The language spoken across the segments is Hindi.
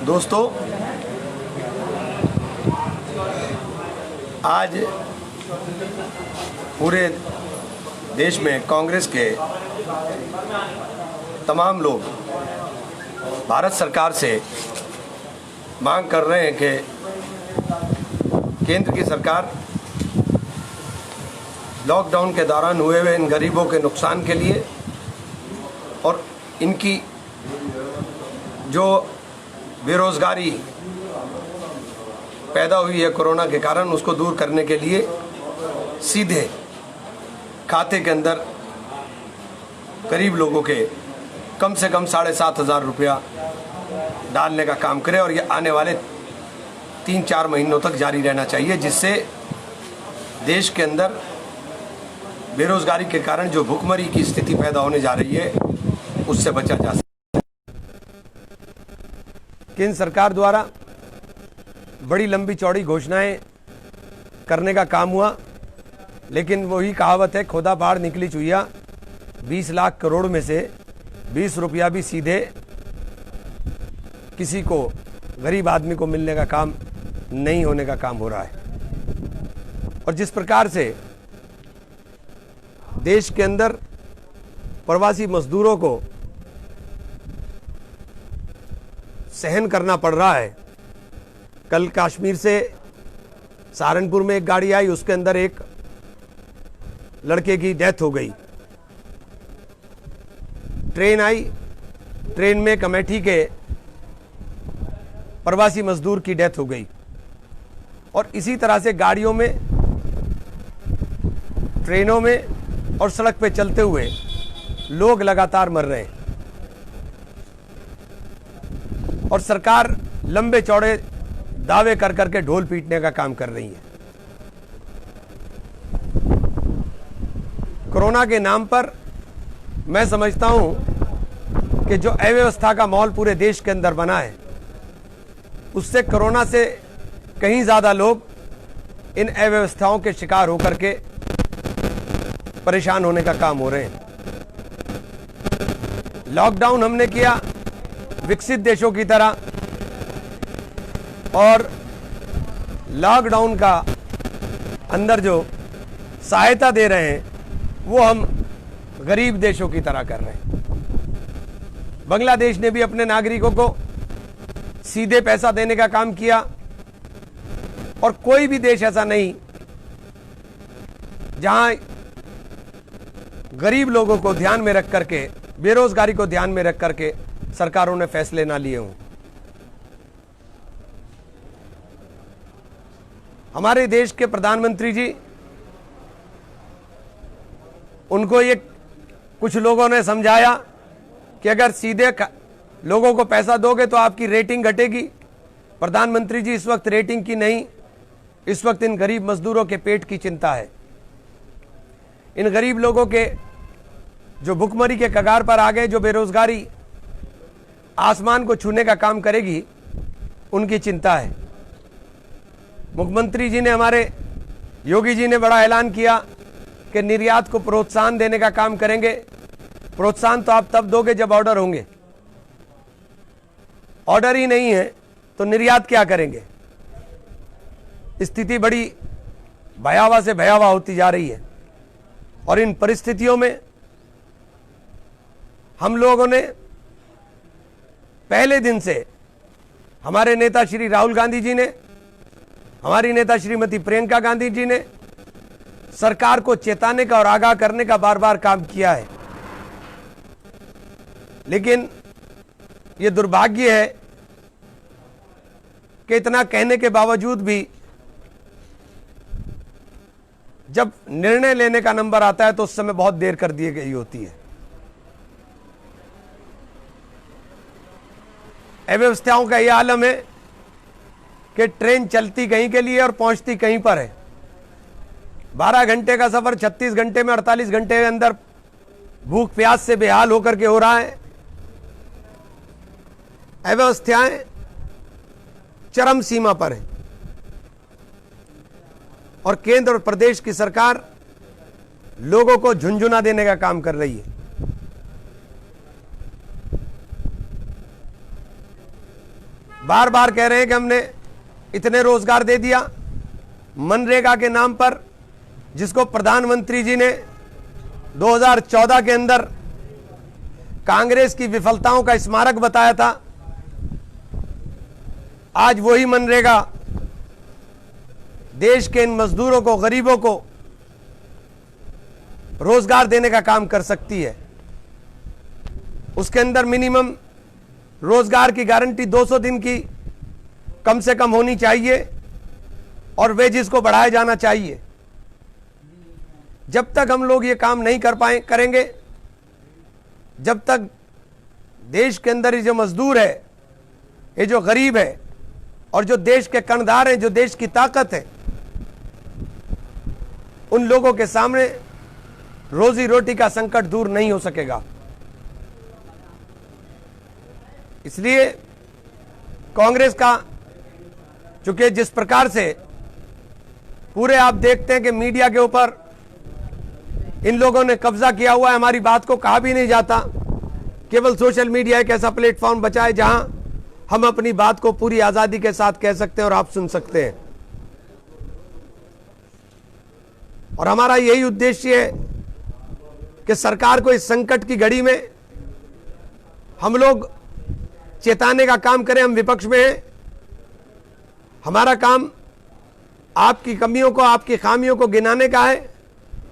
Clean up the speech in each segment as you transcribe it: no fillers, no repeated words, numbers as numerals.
दोस्तों, आज पूरे देश में कांग्रेस के तमाम लोग भारत सरकार से मांग कर रहे हैं कि केंद्र की सरकार लॉकडाउन के दौरान हुए इन गरीबों के नुकसान के लिए और इनकी जो बेरोज़गारी पैदा हुई है कोरोना के कारण, उसको दूर करने के लिए सीधे खाते के अंदर गरीब लोगों के कम से कम 7,500 रुपया डालने का काम करे और ये आने वाले 3-4 महीनों तक जारी रहना चाहिए, जिससे देश के अंदर बेरोज़गारी के कारण जो भुखमरी की स्थिति पैदा होने जा रही है उससे बचा जा सकता है। केंद्र सरकार द्वारा बड़ी लंबी चौड़ी घोषणाएं करने का काम हुआ, लेकिन वही कहावत है, खोदा बाढ़ निकली चुहिया। 20 लाख करोड़ में से 20 रुपया भी सीधे किसी को, गरीब आदमी को मिलने का काम नहीं होने का काम हो रहा है। और जिस प्रकार से देश के अंदर प्रवासी मजदूरों को सहन करना पड़ रहा है। कल कश्मीर से सहारनपुर में एक गाड़ी आई, उसके अंदर एक लड़के की डेथ हो गई। ट्रेन आई, ट्रेन में एक अमेठी के प्रवासी मजदूर की डेथ हो गई। और इसी तरह से गाड़ियों में, ट्रेनों में और सड़क पे चलते हुए लोग लगातार मर रहे हैं। और सरकार लंबे चौड़े दावे कर करके ढोल पीटने का काम कर रही है। कोरोना के नाम पर मैं समझता हूं कि जो अव्यवस्था का माहौल पूरे देश के अंदर बना है, उससे कोरोना से कहीं ज्यादा लोग इन अव्यवस्थाओं के शिकार होकर के परेशान होने का काम हो रहे हैं। लॉकडाउन हमने किया विकसित देशों की तरह, और लॉकडाउन का अंदर जो सहायता दे रहे हैं वो हम गरीब देशों की तरह कर रहे हैं। बांग्लादेश ने भी अपने नागरिकों को सीधे पैसा देने का काम किया, और कोई भी देश ऐसा नहीं जहां गरीब लोगों को ध्यान में रख करके, बेरोजगारी को ध्यान में रख करके सरकारों ने फैसले ना लिए हों। हमारे देश के प्रधानमंत्री जी, उनको ये कुछ लोगों ने समझाया कि अगर सीधे लोगों को पैसा दोगे तो आपकी रेटिंग घटेगी। प्रधानमंत्री जी, इस वक्त रेटिंग की नहीं, इस वक्त इन गरीब मजदूरों के पेट की चिंता है। इन गरीब लोगों के जो भुखमरी के कगार पर आ गए, जो बेरोजगारी आसमान को छूने का काम करेगी, उनकी चिंता है। मुख्यमंत्री जी ने, हमारे योगी जी ने बड़ा ऐलान किया कि निर्यात को प्रोत्साहन देने का काम करेंगे। प्रोत्साहन तो आप तब दोगे जब ऑर्डर होंगे। ऑर्डर ही नहीं है तो निर्यात क्या करेंगे? स्थिति बड़ी भयावह से भयावह होती जा रही है। और इन परिस्थितियों में हम लोगों ने पहले दिन से, हमारे नेता श्री राहुल गांधी जी ने, हमारी नेता श्रीमती प्रियंका गांधी जी ने सरकार को चेताने का और आगाह करने का बार बार काम किया है। लेकिन ये दुर्भाग्य है कि इतना कहने के बावजूद भी जब निर्णय लेने का नंबर आता है तो उस समय बहुत देर कर दी गई होती है। अव्यवस्थाओं का यह आलम है कि ट्रेन चलती कहीं के लिए और पहुंचती कहीं पर है। 12 घंटे का सफर 36 घंटे में, 48 घंटे के अंदर भूख प्यास से बेहाल होकर के हो रहा है। अव्यवस्थाएं चरम सीमा पर है और केंद्र और प्रदेश की सरकार लोगों को झुंझुना देने का काम कर रही है। बार बार कह रहे हैं कि हमने इतने रोजगार दे दिया मनरेगा के नाम पर, जिसको प्रधानमंत्री जी ने 2014 के अंदर कांग्रेस की विफलताओं का स्मारक बताया था। आज वही मनरेगा देश के इन मजदूरों को, गरीबों को रोजगार देने का काम कर सकती है। उसके अंदर मिनिमम रोजगार की गारंटी 200 दिन की कम से कम होनी चाहिए और वेजेस को बढ़ाया जाना चाहिए। जब तक हम लोग ये काम नहीं करेंगे, जब तक देश के अंदर ये जो मजदूर है, ये जो गरीब है और जो देश के कर्णधार हैं, जो देश की ताकत है, उन लोगों के सामने रोजी रोटी का संकट दूर नहीं हो सकेगा। इसलिए कांग्रेस का, चूंकि जिस प्रकार से पूरे आप देखते हैं कि मीडिया के ऊपर इन लोगों ने कब्जा किया हुआ है, हमारी बात को कहा भी नहीं जाता। केवल सोशल मीडिया एक ऐसा प्लेटफॉर्म बचा है जहां हम अपनी बात को पूरी आजादी के साथ कह सकते हैं और आप सुन सकते हैं। और हमारा यही उद्देश्य है कि सरकार को इस संकट की घड़ी में हम लोग चेताने का काम करें। हम विपक्ष में हैं, हमारा काम आपकी कमियों को, आपकी खामियों को गिनाने का है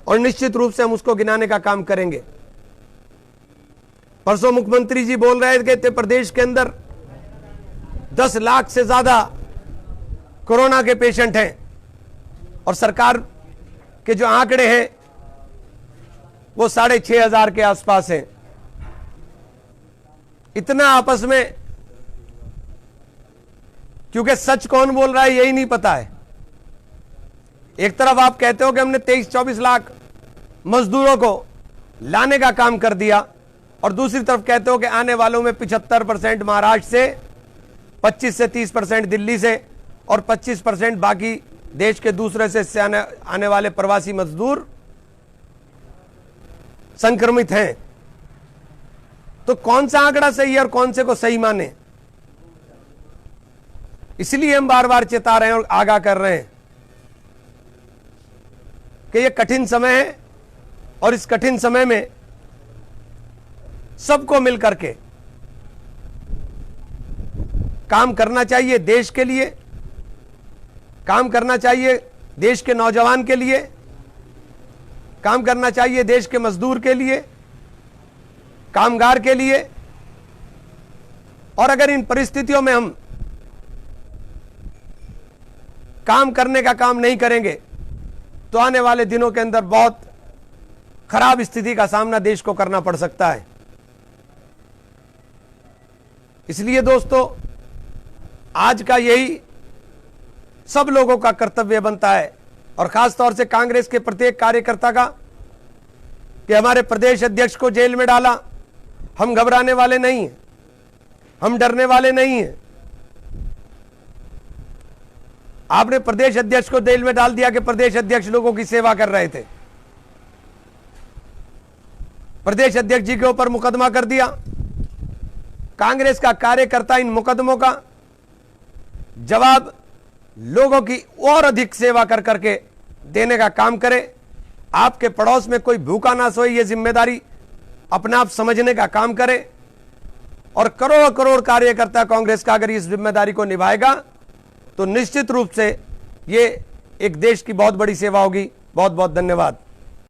और निश्चित रूप से हम उसको गिनाने का काम करेंगे। परसों मुख्यमंत्री जी बोल रहे थे प्रदेश के अंदर 10 लाख से ज्यादा कोरोना के पेशेंट हैं और सरकार के जो आंकड़े हैं वो 6,500 के आसपास हैं। इतना आपस में, क्योंकि सच कौन बोल रहा है यही नहीं पता है। एक तरफ आप कहते हो कि हमने 23-24 लाख मजदूरों को लाने का काम कर दिया और दूसरी तरफ कहते हो कि आने वालों में 75% महाराष्ट्र से, 25 से 30% दिल्ली से और 25% बाकी देश के दूसरे से आने वाले प्रवासी मजदूर संक्रमित हैं। तो कौन सा आंकड़ा सही है और कौन से को सही माने? इसलिए हम बार बार चेता रहे हैं और आगाह कर रहे हैं कि यह कठिन समय है और इस कठिन समय में सबको मिलकर के काम करना चाहिए। देश के लिए काम करना चाहिए, देश के नौजवान के लिए काम करना चाहिए, देश के मजदूर के लिए, कामगार के लिए। और अगर इन परिस्थितियों में हम काम करने का काम नहीं करेंगे तो आने वाले दिनों के अंदर बहुत खराब स्थिति का सामना देश को करना पड़ सकता है। इसलिए दोस्तों, आज का यही सब लोगों का कर्तव्य बनता है और खास तौर से कांग्रेस के प्रत्येक कार्यकर्ता का कि हमारे प्रदेश अध्यक्ष को जेल में डाला। हम घबराने वाले नहीं हैं, हम डरने वाले नहीं हैं। आपने प्रदेश अध्यक्ष को जेल में डाल दिया कि प्रदेश अध्यक्ष लोगों की सेवा कर रहे थे। प्रदेश अध्यक्ष जी के ऊपर मुकदमा कर दिया। कांग्रेस का कार्यकर्ता इन मुकदमों का जवाब लोगों की और अधिक सेवा कर करके देने का काम करे। आपके पड़ोस में कोई भूखा ना सोए, ये जिम्मेदारी अपने आप समझने का काम करे। और करोड़ करोड़ कार्यकर्ता कांग्रेस का अगर इस जिम्मेदारी को निभाएगा तो निश्चित रूप से ये एक देश की बहुत बड़ी सेवा होगी। बहुत बहुत धन्यवाद।